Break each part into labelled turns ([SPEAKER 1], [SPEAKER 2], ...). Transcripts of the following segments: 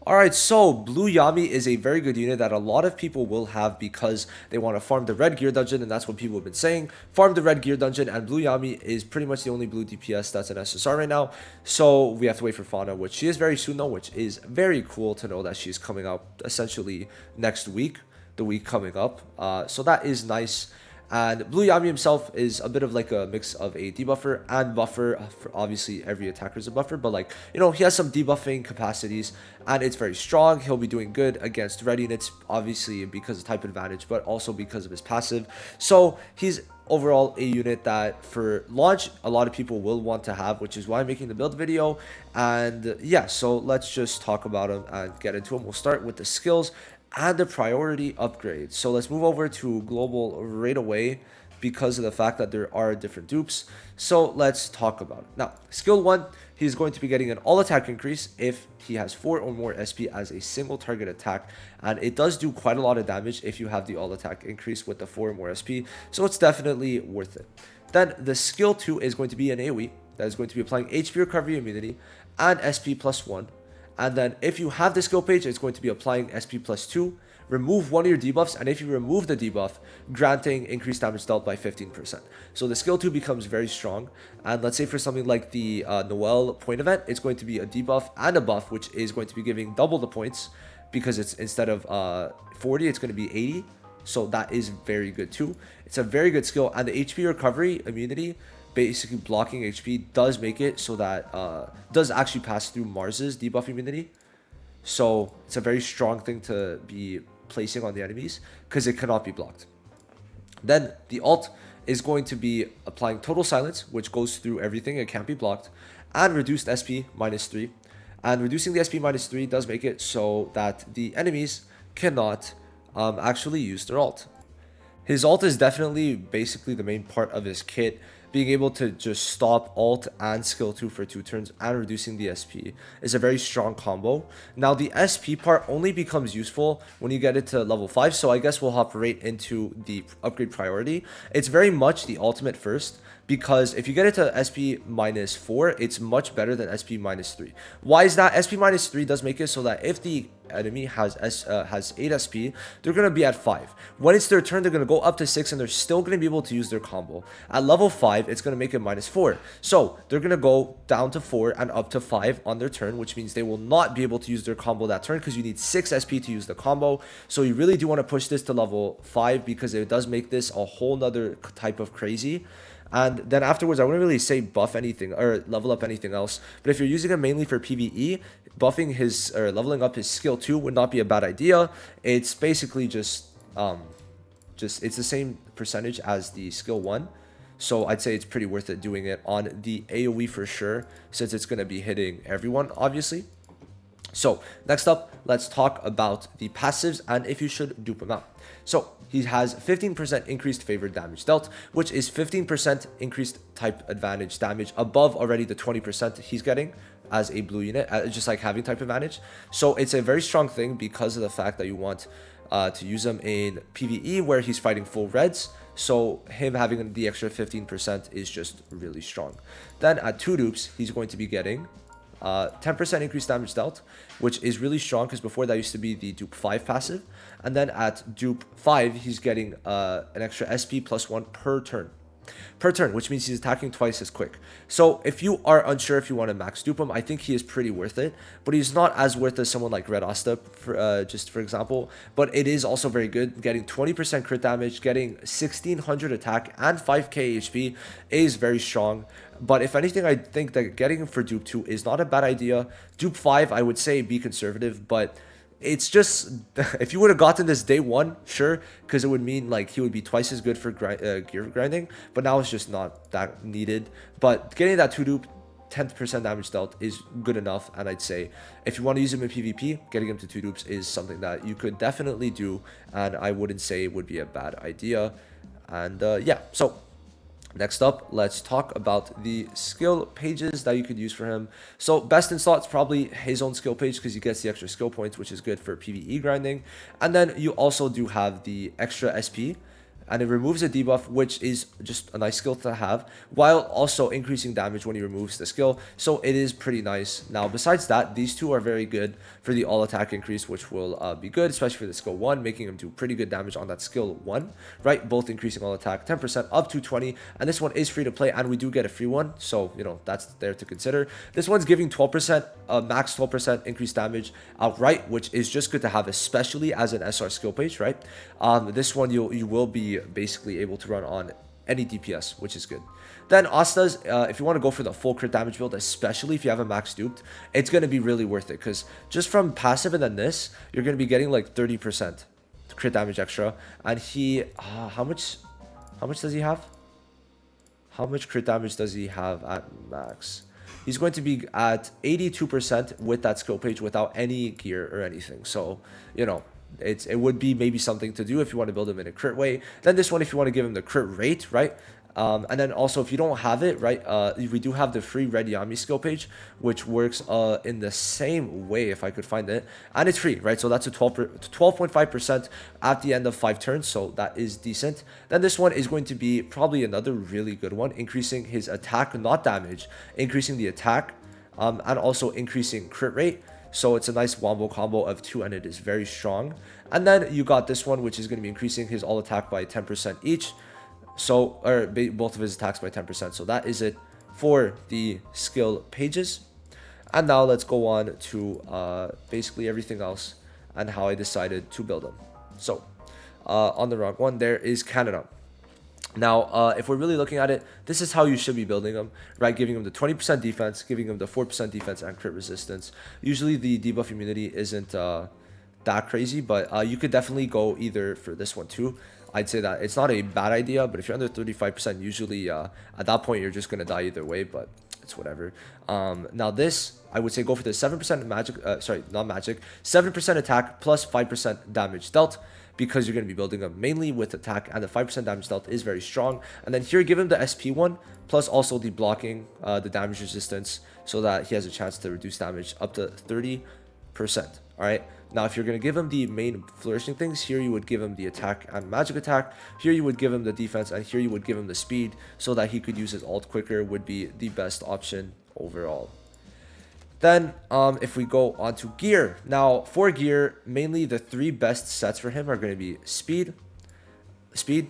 [SPEAKER 1] Alright, so Blue Yami is a very good unit that a lot of people will have because they want to farm the red gear dungeon, and that's what people have been saying. Farm the red gear dungeon, and Blue Yami is pretty much the only blue DPS that's an SSR right now. So we have to wait for Fauna, which she is very soon though, which is very cool to know that she's coming out essentially next week, the week coming up. So that is nice. And Blue Yami himself is a bit of like a mix of a debuffer and buffer. For obviously, every attacker is a buffer, but like, he has some debuffing capacities and it's very strong. He'll be doing good against red units, obviously because of type advantage, but also because of his passive. So he's overall a unit that for launch, a lot of people will want to have, which is why I'm making the build video. And yeah, so let's just talk about him and get into him. We'll start with the skills and the priority upgrade. So let's move over to global right away because of the fact that there are different dupes. So let's talk about it. Now, skill 1, he's going to be getting an all attack increase if he has 4 or more SP as a single target attack. And it does do quite a lot of damage if you have the all attack increase with the 4 or more SP. So it's definitely worth it. Then the skill 2 is going to be an AoE that is going to be applying HP recovery immunity and SP plus 1. And then if you have the skill page, it's going to be applying SP plus 2, remove one of your debuffs, and if you remove the debuff, granting increased damage dealt by 15%. So the skill 2 becomes very strong. And let's say for something like the Noel point event, it's going to be a debuff and a buff, which is going to be giving double the points because it's instead of 40, it's going to be 80. So that is very good too. It's a very good skill. And the HP recovery immunity, basically blocking HP, does make it so that does actually pass through Mars's debuff immunity. So it's a very strong thing to be placing on the enemies because it cannot be blocked. Then the alt is going to be applying total silence, which goes through everything, it can't be blocked, and reduced SP minus 3. And reducing the SP minus 3 does make it so that the enemies cannot actually use their alt. His alt is definitely basically the main part of his kit. Being able to just stop alt and skill 2 for 2 turns and reducing the SP is a very strong combo. Now the SP part only becomes useful when you get it to level 5, so I guess we'll hop right into the upgrade priority. It's very much the ultimate first, because if you get it to SP minus 4, it's much better than SP minus 3. Why is that? SP minus 3 does make it so that if the enemy has 8 SP, they're going to be at 5. When it's their turn, they're going to go up to 6 and they're still going to be able to use their combo. At level 5, it's going to make it minus 4. So they're going to go down to 4 and up to 5 on their turn, which means they will not be able to use their combo that turn because you need 6 SP to use the combo. So you really do want to push this to level 5 because it does make this a whole nother type of crazy. And then afterwards, I wouldn't really say buff anything or level up anything else. But if you're using it mainly for PvE, buffing his or leveling up his skill 2 would not be a bad idea. It's basically just it's the same percentage as the skill 1. So I'd say it's pretty worth it doing it on the AoE for sure, since it's going to be hitting everyone, obviously. So next up, let's talk about the passives and if you should dupe them out. So he has 15% increased favored damage dealt, which is 15% increased type advantage damage above already the 20% he's getting as a blue unit, just like having type advantage. So it's a very strong thing because of the fact that you want to use him in PvE where he's fighting full reds. So him having the extra 15% is just really strong. Then at 2 dupes, he's going to be getting 10% increased damage dealt, which is really strong because before that used to be the dupe 5 passive. And then at dupe 5, he's getting an extra SP plus 1 per turn. Which means he's attacking twice as quick. So if you are unsure if you want to max dupe him, I think he is pretty worth it, but he's not as worth as someone like Red Asta, just for example. But it is also very good, getting 20% crit damage, getting 1600 attack and 5k HP is very strong. But if anything, I think that getting him for dupe 2 is not a bad idea. Dupe 5, I would say be conservative, but it's just, if you would have gotten this day 1, sure, because it would mean like he would be twice as good for gear grinding, but now it's just not that needed. But getting that 2 dupe, 10% damage dealt is good enough, and I'd say if you want to use him in PvP, getting him to 2 dupes is something that you could definitely do, and I wouldn't say it would be a bad idea. And yeah, so next up, let's talk about the skill pages that you could use for him. So best in slot is probably his own skill page because he gets the extra skill points, which is good for PvE grinding. And then you also do have the extra SP and it removes a debuff, which is just a nice skill to have, while also increasing damage when he removes the skill. So it is pretty nice. Now, besides that, these two are very good for the all attack increase, which will be good, especially for the skill 1, making him do pretty good damage on that skill 1, right? Both increasing all attack 10% up to 20, and this one is free to play, and we do get a free one, so, you know, that's there to consider. This one's giving 12%, max 12% increased damage outright, which is just good to have, especially as an SR skill page, right? This one you will be basically able to run on any DPS, which is good. Then Asta's, if you want to go for the full crit damage build, especially if you have a max duped, it's going to be really worth it, because just from passive and then this, you're going to be getting like 30% crit damage extra. And he, how much does he have? How much crit damage does he have at max? He's going to be at 82% with that skill page without any gear or anything. So, you know, it would be maybe something to do if you want to build him in a crit way. Then this one, if you want to give him the crit rate, right? And then also, if you don't have it, right, we do have the free red Yami skill page, which works in the same way, if I could find it, and it's free, right? So that's a 12.5% at the end of 5 turns, so that is decent. Then this one is going to be probably another really good one, increasing his attack, not damage, increasing the attack, and also increasing crit rate. So it's a nice wombo combo of 2, and it is very strong. And then you got this one, which is going to be increasing his all attack by 10% each. So, or both of his attacks by 10%. So that is it for the skill pages. And now let's go on to basically everything else and how I decided to build them. So on the wrong one, there is Canada. Now, if we're really looking at it, this is how you should be building them, right? Giving them the 20% defense, giving them the 4% defense and crit resistance. Usually the debuff immunity isn't that crazy, but you could definitely go either for this one too. I'd say that it's not a bad idea, but if you're under 35%, usually at that point, you're just going to die either way, but it's whatever. Now this, I would say go for the 7% magic, sorry, not magic, 7% attack plus 5% damage dealt, because you're going to be building them mainly with attack, and the 5% damage dealt is very strong. And then here, give him the SP one, plus also the blocking, the damage resistance, so that he has a chance to reduce damage up to 30%. All right. Now, if you're going to give him the main flourishing things, here you would give him the attack and magic attack. Here you would give him the defense, and here you would give him the speed, so that he could use his ult quicker, would be the best option overall. Then, if we go on to gear. Now, for gear, mainly the 3 best sets for him are going to be speed, speed,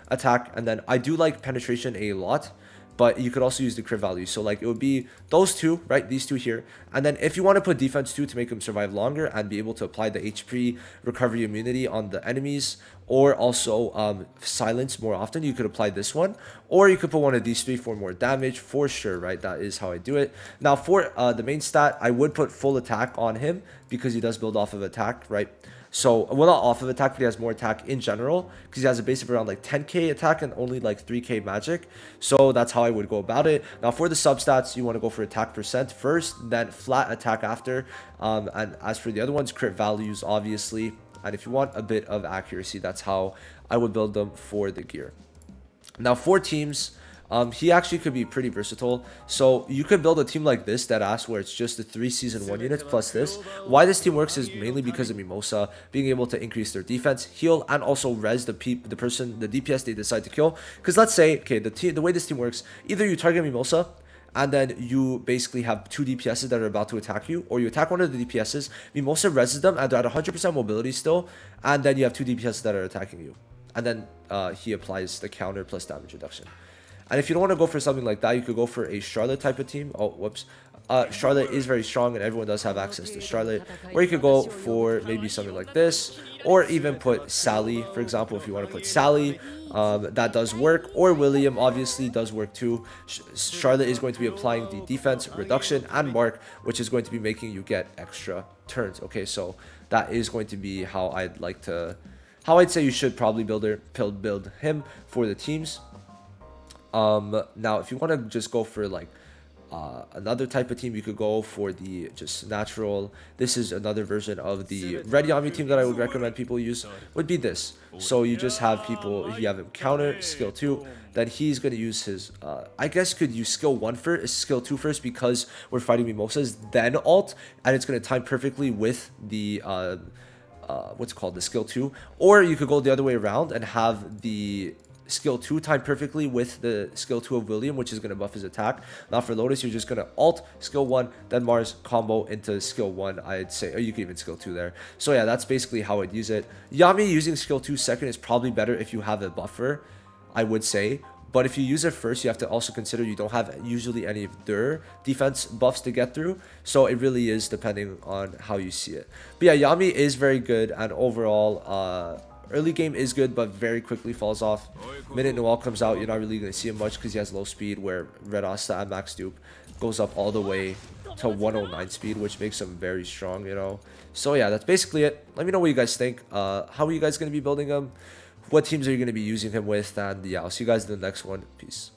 [SPEAKER 1] attack, and then I do like penetration a lot, but you could also use the crit value. So like it would be those 2, right? These 2 here. And then if you want to put defense too, to make him survive longer and be able to apply the HP recovery immunity on the enemies, or also silence more often, you could apply this one, or you could put one of these 3 for more damage for sure, right? That is how I do it. Now for the main stat, I would put full attack on him because he does build off of attack, right? So, well, not off of attack, but he has more attack in general, because he has a base of around like 10k attack and only like 3k magic. So that's how I would go about it. Now for the substats, you want to go for attack percent first, then flat attack after. And as for the other ones, crit values, obviously. And if you want a bit of accuracy, that's how I would build them for the gear. Now for teams, he actually could be pretty versatile. So you could build a team like this, deadass, where it's just the 3 season 1 units plus this. Why this team works is mainly because of Mimosa being able to increase their defense, heal, and also res the person, the DPS they decide to kill. Because let's say, okay, the way this team works, either you target Mimosa, and then you basically have 2 DPSs that are about to attack you, or you attack one of the DPSs, Mimosa reses them, and they're at 100% mobility still, and then you have 2 DPSs that are attacking you. And then he applies the counter plus damage reduction. And if you don't want to go for something like that, you could go for a Charlotte type of team. Oh, whoops. Charlotte is very strong, and everyone does have access to Charlotte. Or you could go for maybe something like this, or even put Sally, for example, if you want to put Sally. That does work. Or William obviously does work too. Charlotte is going to be applying the defense, reduction, and mark, which is going to be making you get extra turns. Okay, so that is going to be how I'd say you should probably build him for the teams. Now if you want to just go for like another type of team, you could go for the just natural. This is another version of the red Yami team that I would recommend people use, would be this. So you just have people, you have him counter skill 2, then he's going to use his I guess could use skill 1 first, skill 2 first, because we're fighting Mimosas, then ult, and it's going to time perfectly with the what's it called, the skill 2, or you could go the other way around and have the skill 2 timed perfectly with the skill 2 of William, which is going to buff his attack. Now for Lotus, you're just going to alt skill 1, then Mars combo into skill 1, I'd say, or you can even skill 2 there. So yeah, that's basically how I'd use it. Yami using skill 2 second is probably better if you have a buffer, I would say. But if you use it first, you have to also consider you don't have usually any of their defense buffs to get through. So it really is depending on how you see it. But yeah, Yami is very good, and overall, early game is good, but very quickly falls off. Minute Noel comes out, you're not really going to see him much because he has low speed, where Red Asta and Max Dupe goes up all the way to 109 speed, which makes him very strong, you know. So yeah, that's basically it. Let me know what you guys think. How are you guys going to be building him? What teams are you going to be using him with? And yeah, I'll see you guys in the next one. Peace.